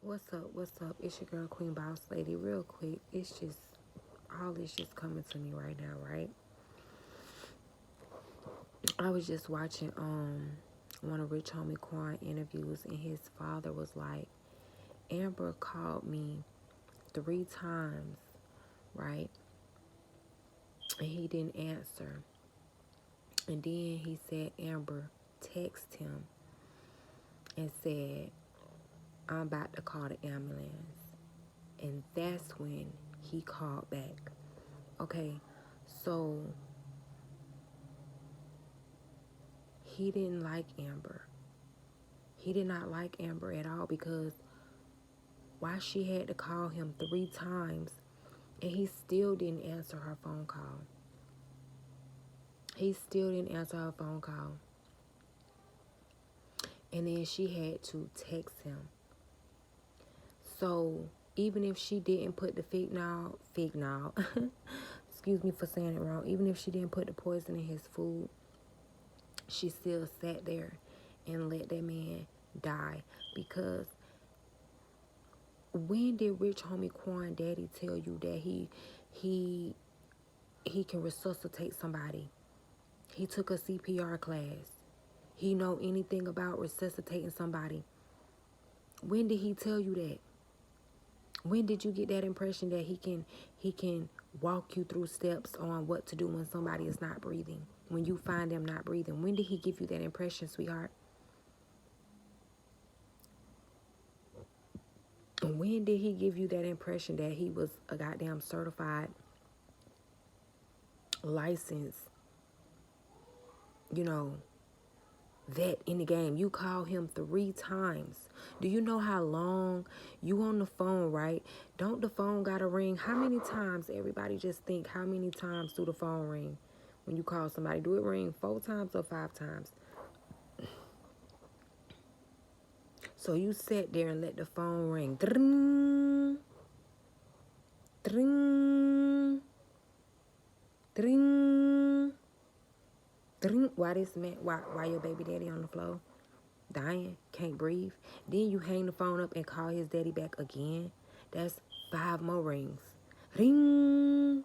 What's up? What's up? It's your girl Queen Boss Lady. Real quick, it's just all this just coming to me right now, right? I was just watching one of Rich Homie Quan interviews, and his father was like, Amber called me 3 times, right? And he didn't answer. And then he said Amber texted him and said, I'm about to call the ambulance. And that's when he called back. Okay, so he didn't like Amber. He did not like Amber at all, because why she had to call him 3 times and he still didn't answer her phone call. He still didn't answer her phone call. And then she had to text him. So even if she didn't put the fentanyl, excuse me for saying it wrong, even if she didn't put the poison in his food, she still sat there and let that man die. Because when did Rich Homie Quan daddy tell you that he can resuscitate somebody? He took a CPR class. He know anything about resuscitating somebody. When did he tell you that? When did you get that impression that he can walk you through steps on what to do when somebody is not breathing? When you find them not breathing, when did he give you that impression, sweetheart? When did he give you that impression that he was a goddamn certified, licensed, vet in the game? You call him 3 times. Do you know how long you on the phone, right? Don't the phone gotta ring? How many times, everybody just think, how many times do the phone ring when you call somebody? Do it ring 4 times or 5 times? So you sat there and let the phone ring. Dring, dring, dring, dring. Why your baby daddy on the floor? Dying, can't breathe. Then you hang the phone up and call his daddy back again. That's 5 more rings. Ring,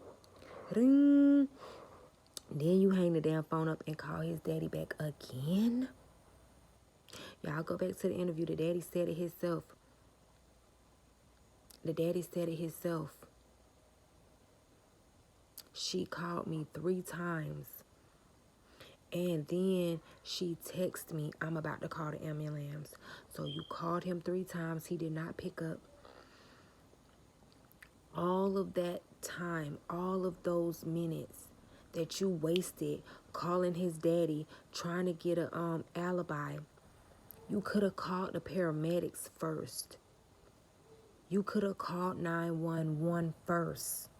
ring. Then you hang the damn phone up and call his daddy back again. Y'all go back to the interview. The daddy said it himself. She called me 3 times. And then she texted me, I'm about to call the ambulance. So you called him 3 times. He did not pick up. All of that time, all of those minutes that you wasted calling his daddy, trying to get a alibi, you could have called the paramedics first. You could have called 911 first.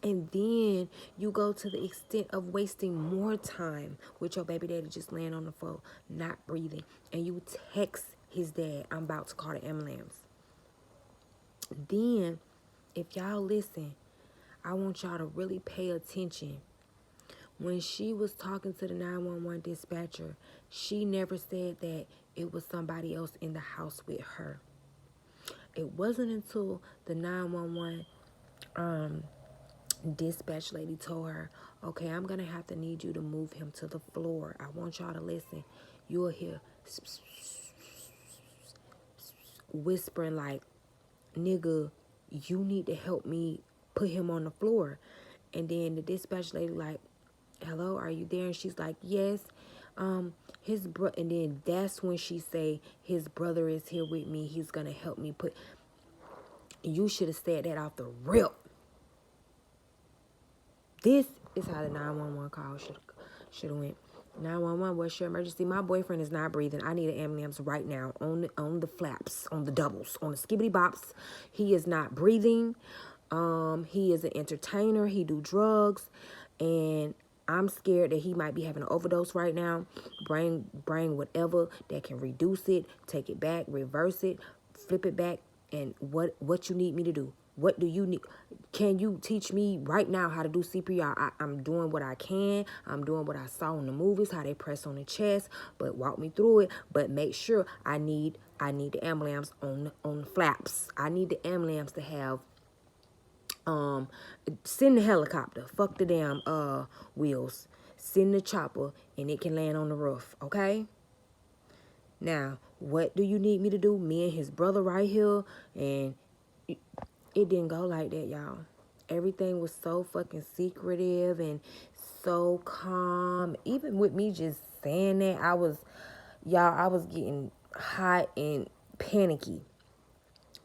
And then you go to the extent of wasting more time with your baby daddy just laying on the floor, not breathing. And you text his dad, I'm about to call the ambulance. Then, if y'all listen, I want y'all to really pay attention. When she was talking to the 911 dispatcher, she never said that it was somebody else in the house with her. It wasn't until the 911 dispatch lady told her, okay, I'm going to have to need you to move him to the floor. I want y'all to listen. You'll hear whispering like, nigga, you need to help me put him on the floor. And then the dispatch lady like, hello, are you there? And she's like, yes. And then that's when she say, his brother is here with me. He's going to help me put. You should have said that off the rip. This is how the 911 call should have went. 911, what's your emergency? My boyfriend is not breathing. I need an ambulance right now on the flaps, on the doubles, on the skibbity bops. He is not breathing. He is an entertainer. He do drugs, and I'm scared that he might be having an overdose right now. Bring whatever that can reduce it, take it back, reverse it, flip it back, and what you need me to do. What do you need? Can you teach me right now how to do CPR? I'm doing what I can. I'm doing what I saw in the movies, how they press on the chest, but walk me through it. But make sure I need the ambulance on the flaps. I need the ambulance to have send the helicopter. Fuck the damn wheels. Send the chopper and it can land on the roof, okay? Now, what do you need me to do? Me and his brother right here, and it didn't go like that, y'all. Everything was so fucking secretive and so calm. Even with me just saying that, I was getting hot and panicky.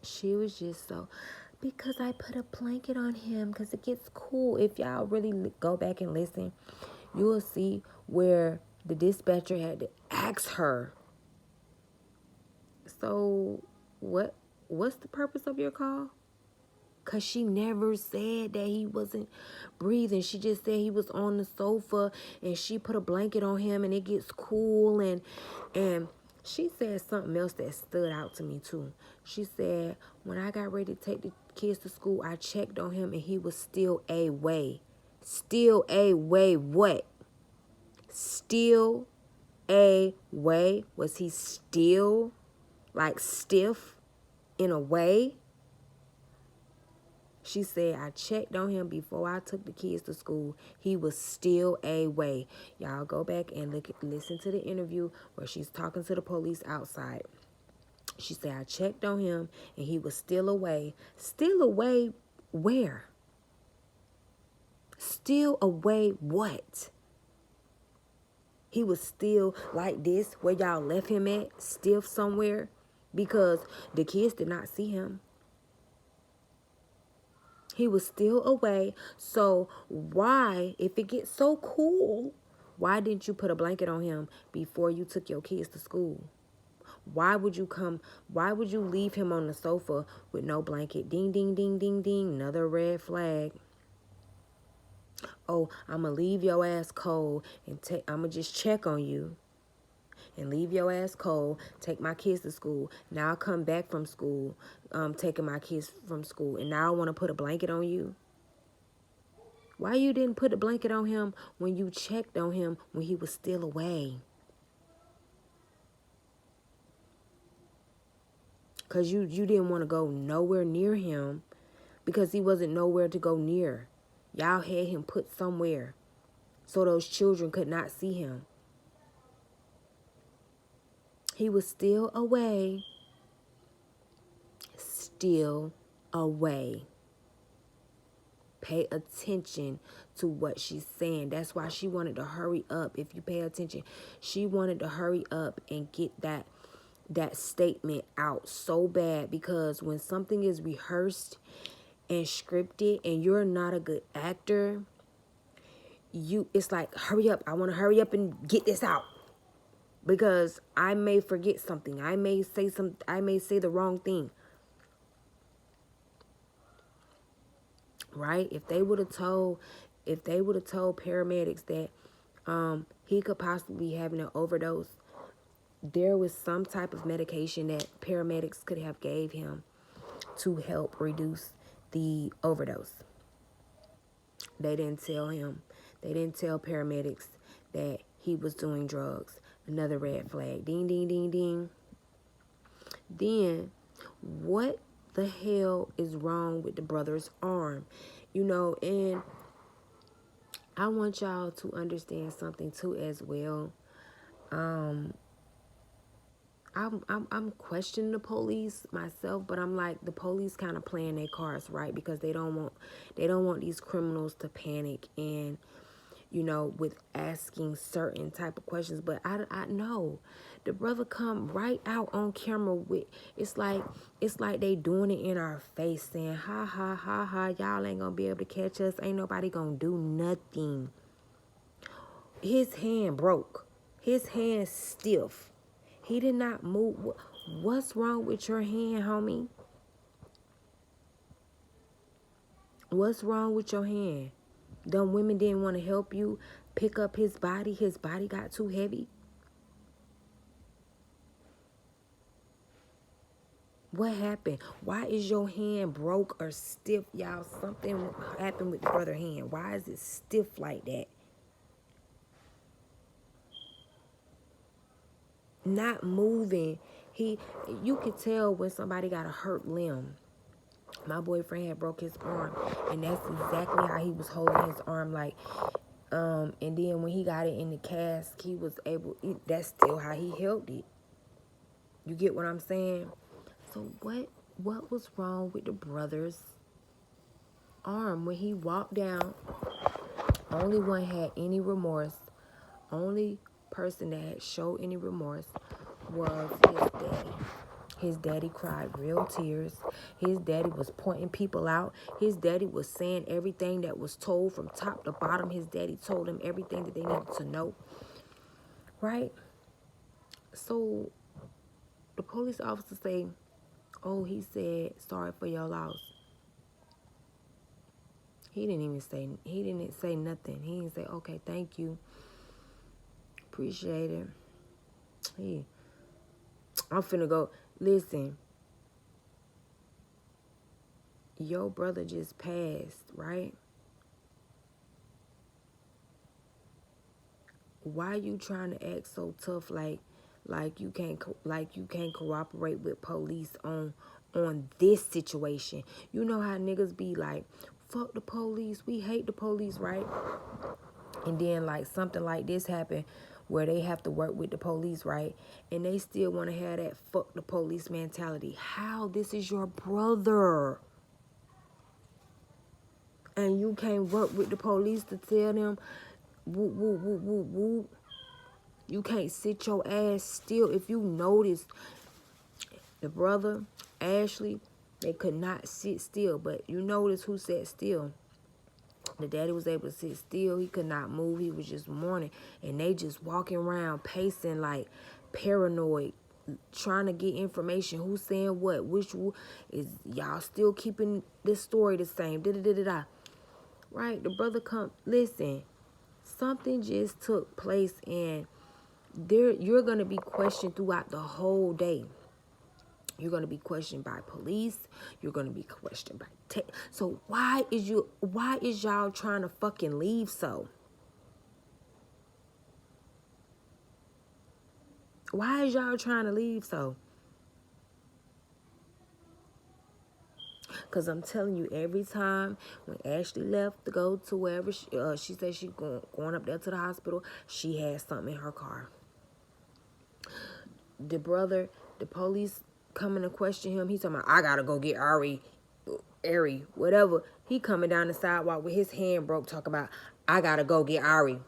She was just so, because I put a blanket on him because it gets cool. If y'all really go back and listen, you will see where the dispatcher had to ask her, so what's the purpose of your call? Because she never said that he wasn't breathing. She just said he was on the sofa and she put a blanket on him and it gets cool. And she said something else that stood out to me too. She said, when I got ready to take the kids to school, I checked on him and he was still away. Still away what? Still away? Was he still like stiff in a way? She said, I checked on him before I took the kids to school. He was still away. Y'all go back and listen to the interview where she's talking to the police outside. She said, I checked on him and he was still away. Still away where? Still away what? He was still like this where y'all left him at, stiff somewhere, because the kids did not see him. He was still away. So why, if it gets so cool, why didn't you put a blanket on him before you took your kids to school? Why would you leave him on the sofa with no blanket? Ding, ding, ding, ding, ding. Another red flag. Oh, I'm going to leave your ass cold and I'm going to just check on you and leave your ass cold, take my kids to school. Now I come back from school, taking my kids from school, and now I want to put a blanket on you. Why you didn't put a blanket on him when you checked on him when he was still away? Because you didn't want to go nowhere near him because he wasn't nowhere to go near. Y'all had him put somewhere so those children could not see him. He was still away. Still away. Pay attention to what she's saying. That's why she wanted to hurry up. If you pay attention, she wanted to hurry up and get that statement out so bad, because when something is rehearsed and scripted and you're not a good actor, it's like, hurry up. I want to hurry up and get this out. Because I may forget something. I may say the wrong thing. Right? If they would have told paramedics that he could possibly be having an overdose, there was some type of medication that paramedics could have gave him to help reduce the overdose. They didn't tell him. They didn't tell paramedics that he was doing drugs. Another red flag. Ding, ding, ding, ding. Then, what the hell is wrong with the brother's arm? And I want y'all to understand something too as well. I'm questioning the police myself, but I'm like, the police kind of playing their cards right, because they don't want these criminals to panic and with asking certain type of questions. But I know the brother come right out on camera with, it's like they doing it in our face, saying, ha, ha, ha, ha, y'all ain't gonna be able to catch us. Ain't nobody gonna do nothing. His hand broke. His hand stiff. He did not move. What's wrong with your hand, homie? What's wrong with your hand? Them women didn't want to help you pick up his body. His body got too heavy. What happened? Why is your hand broke or stiff, y'all? Something happened with the brother hand. Why is it stiff like that? Not moving. You could tell when somebody got a hurt limb. My boyfriend had broke his arm, and that's exactly how he was holding his arm, like, and then when he got it in the cast, he was able, that's still how he held it. You get what I'm saying? So what was wrong with the brother's arm when he walked down? Only one had any remorse. Only person that had showed any remorse was his daddy. His daddy cried real tears. His daddy was pointing people out. His daddy was saying everything that was told from top to bottom. His daddy told them everything that they needed to know. Right? So the police officer say, oh, he said, sorry for your loss. He didn't say nothing. He didn't say, okay, thank you. Appreciate it. I'm finna go. Listen, your brother just passed, right? Why you trying to act so tough, like you can't cooperate with police on this situation? You know how niggas be like, fuck the police, we hate the police, right? And then like something like this happen where they have to work with the police, right? And they still want to have that fuck the police mentality. How? This is your brother. And you can't work with the police to tell them, whoop, whoop, whoop, whoop, whoop. You can't sit your ass still. If you notice, the brother, Ashley, they could not sit still. But you notice who sat still. The daddy was able to sit still. He could not move. He was just mourning. And they just walking around, pacing like paranoid, trying to get information. Who's saying what? Which is y'all still keeping this story the same? Da-da-da-da-da. Right? The brother come. Listen, something just took place, and you're going to be questioned throughout the whole day. You're going to be questioned by police. You're going to be questioned by so why is y'all trying to fucking leave so? Why is y'all trying to leave so? Because I'm telling you, every time when Ashley left to go to wherever she said she going up there to the hospital, she had something in her car. The brother, the police coming to question him. He's talking about, I gotta go get Ari, whatever. He coming down the sidewalk with his hand broke, talking about, I gotta go get Ari.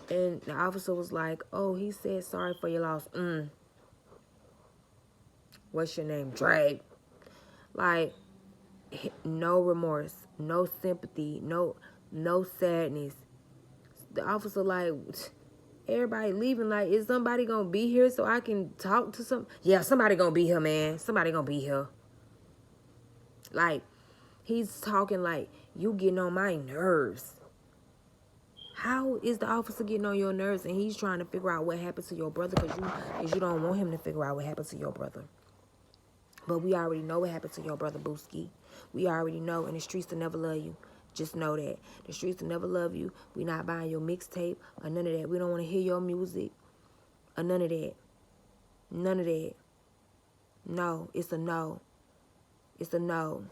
And the officer was like, oh, he said sorry for your loss. What's your name? Drake. Like, no remorse, no sympathy, no sadness. The officer like, everybody leaving, like, is somebody gonna be here so I can talk to some? Yeah, somebody gonna be here, man. Somebody gonna be here. Like, he's talking like, you getting on my nerves. How is the officer getting on your nerves and he's trying to figure out what happened to your brother because you don't want him to figure out what happened to your brother? But we already know what happened to your brother, Booski. We already know, and the streets will never love you. Just know that. The streets will never love you. We not buying your mixtape or none of that. We don't want to hear your music or none of that. None of that. No, it's a no. It's a no.